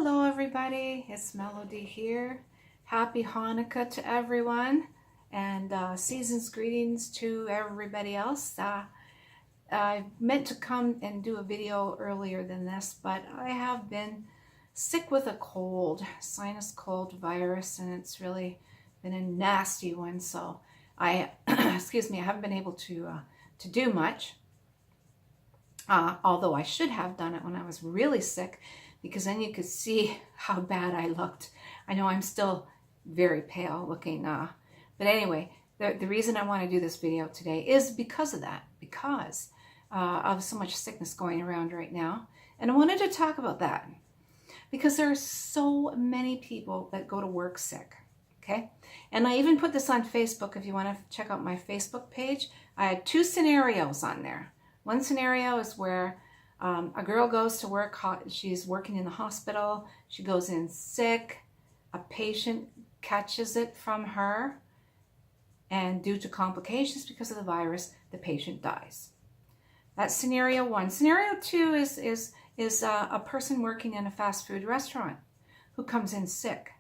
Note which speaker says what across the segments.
Speaker 1: Hello everybody, it's Melody here. Happy Hanukkah to everyone, and season's greetings to everybody else. I meant to come and do a video earlier than this, but I have been sick with a cold, sinus cold virus, and it's really been a nasty one. So I, excuse me, I haven't been able to do much. Although I should have done it when I was really sick, because then you could see how bad I looked. I know I'm still very pale looking, but anyway, the reason I want to do this video today is because of that, because of so much sickness going around right now. And I wanted to talk about that because there are so many people that go to work sick, okay? And I even put this on Facebook. If you want to check out my Facebook page, I had two scenarios on there. One scenario is where a girl goes to work, she's working in the hospital, she goes in sick, a patient catches it from her, and due to complications because of the virus, the patient dies. That's scenario one. Scenario two is a person working in a fast food restaurant who comes in sick,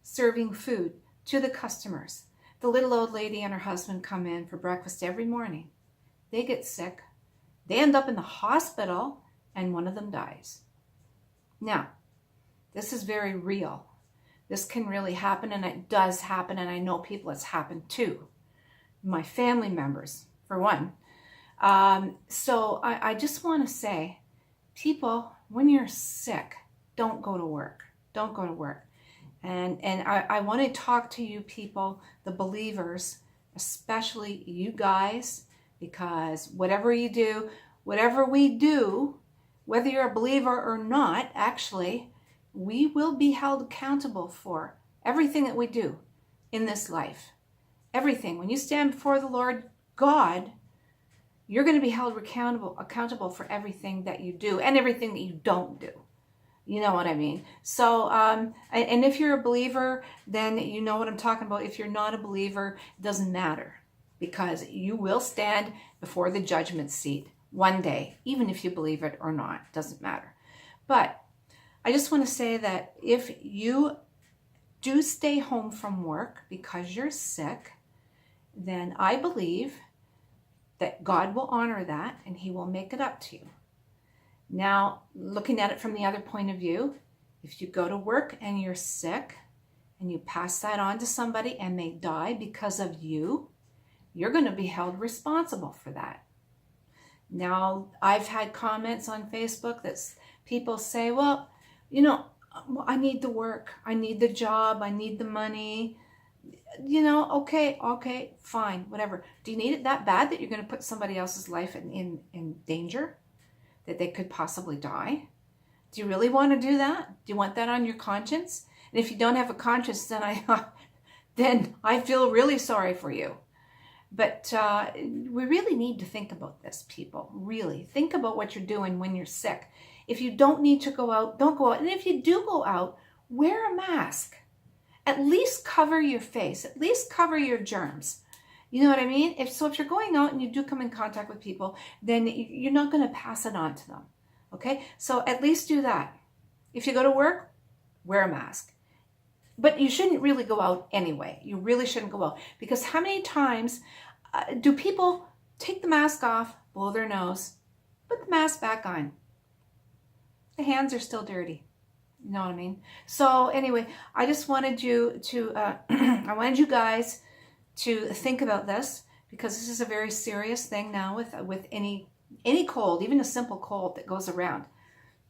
Speaker 1: serving food to the customers. The little old lady and her husband come in for breakfast every morning. They get sick. They end up in the hospital, and one of them dies. Now, this is very real. This can really happen, and it does happen, and I know people it's happened to. My family members, for one. So I just want to say, people, when you're sick, don't go to work. Don't go to work. And I want to talk to you people, the believers, especially you guys, because whatever you do, whatever we do, whether you're a believer or not, actually, we will be held accountable for everything that we do in this life. Everything. When you stand before the Lord God, you're going to be held accountable for everything that you do and everything that you don't do. You know what I mean? So, and if you're a believer, then you know what I'm talking about. If you're not a believer, it doesn't matter, because you will stand before the judgment seat one day, even if you believe it or not, doesn't matter. But I just want to say that if you do stay home from work because you're sick, then I believe that God will honor that and he will make it up to you. Now, looking at it from the other point of view, if you go to work and you're sick and you pass that on to somebody and they die because of you, you're going to be held responsible for that. Now, I've had comments on Facebook that people say, well, you know, I need the work, I need the job, I need the money. You know, okay, fine, whatever. Do you need it that bad that you're going to put somebody else's life in danger? That they could possibly die? Do you really want to do that? Do you want that on your conscience? And if you don't have a conscience, then I feel really sorry for you. But we really need to think about this, people. Really. Think about what you're doing when you're sick. If you don't need to go out, don't go out. And if you do go out, wear a mask. At least cover your face. At least cover your germs. You know what I mean? If you're going out and you do come in contact with people, then you're not going to pass it on to them. Okay? So at least do that. If you go to work, wear a mask. But you shouldn't really go out anyway. You really shouldn't go out. Because how many times do people take the mask off, blow their nose, put the mask back on? The hands are still dirty. You know what I mean? So anyway, I just wanted you to, I wanted you guys to think about this, because this is a very serious thing now with any cold, even a simple cold that goes around.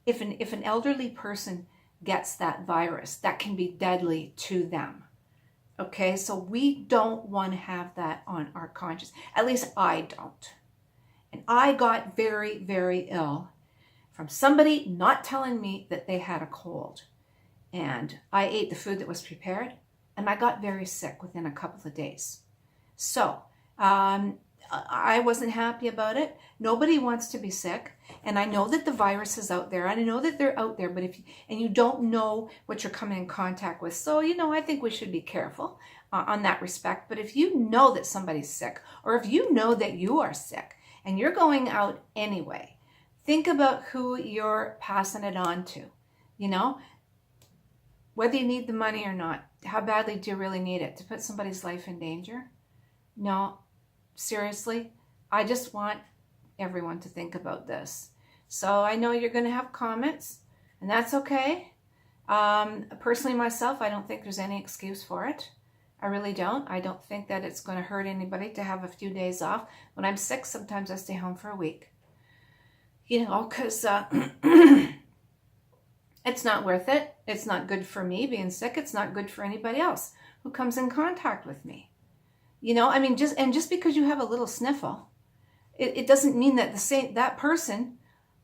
Speaker 1: If an elderly person gets that virus, that can be deadly to them. Okay, so we don't want to have that on our conscience. At least I don't. And I got very, very ill from somebody not telling me that they had a cold. And I ate the food that was prepared, and I got very sick within a couple of days. So, I wasn't happy about it. Nobody wants to be sick. And I know that the virus is out there. And I know that they're out there. But you don't know what you're coming in contact with. So, you know, I think we should be careful on that respect. But if you know that somebody's sick, or if you know that you are sick and you're going out anyway, think about who you're passing it on to. You know, whether you need the money or not, how badly do you really need it? To put somebody's life in danger? No, seriously, I just want everyone to think about this. So I know you're going to have comments, and that's okay. Personally, myself, I don't think there's any excuse for it. I really don't. I don't think that it's going to hurt anybody to have a few days off. When I'm sick, sometimes I stay home for a week. You know, because it's not worth it. It's not good for me being sick. It's not good for anybody else who comes in contact with me. You know, I mean, just because you have a little sniffle, it doesn't mean that that person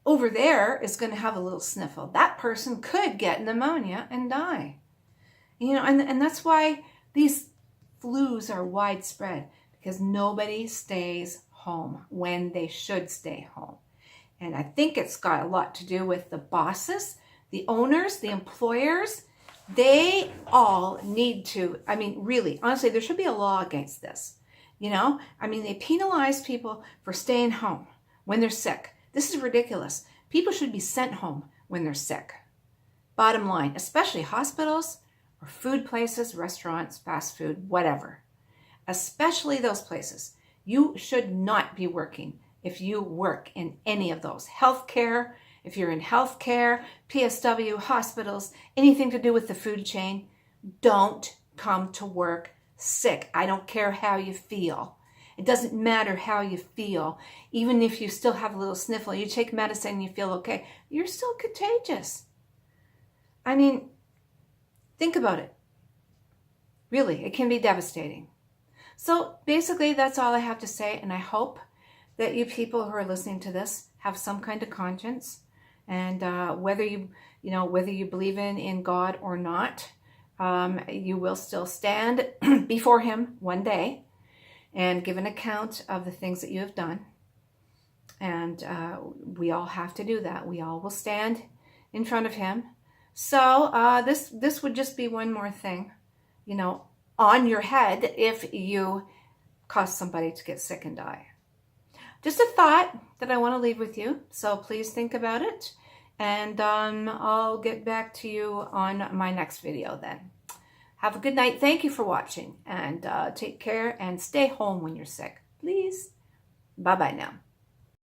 Speaker 1: over there is going to have a little sniffle. That person could get pneumonia and die. You know, and that's why these flus are widespread, because nobody stays home when they should stay home. And I think it's got a lot to do with the bosses, the owners, the employers. They all need to, I mean, really, honestly, there should be a law against this. You know, I mean, they penalize people for staying home when they're sick. This is ridiculous. People should be sent home when they're sick. Bottom line, especially hospitals or food places, restaurants, fast food, whatever. Especially those places. You should not be working if you work in any of those. Healthcare, if you're in healthcare, PSW, hospitals, anything to do with the food chain, don't come to work sick. I don't care how you feel. It doesn't matter how you feel. Even if you still have a little sniffle, you take medicine and you feel okay, you're still contagious. I mean, think about it. Really, it can be devastating. So basically, that's all I have to say, and I hope that you people who are listening to this have some kind of conscience, and whether you believe in God or not, you will still stand before Him one day and give an account of the things that you have done. And we all have to do that. We all will stand in front of Him. So this would just be one more thing, you know, on your head if you cause somebody to get sick and die. Just a thought that I want to leave with you. So please think about it. And I'll get back to you on my next video then. Have a good night. Thank you for watching. And take care and stay home when you're sick. Please. Bye-bye now.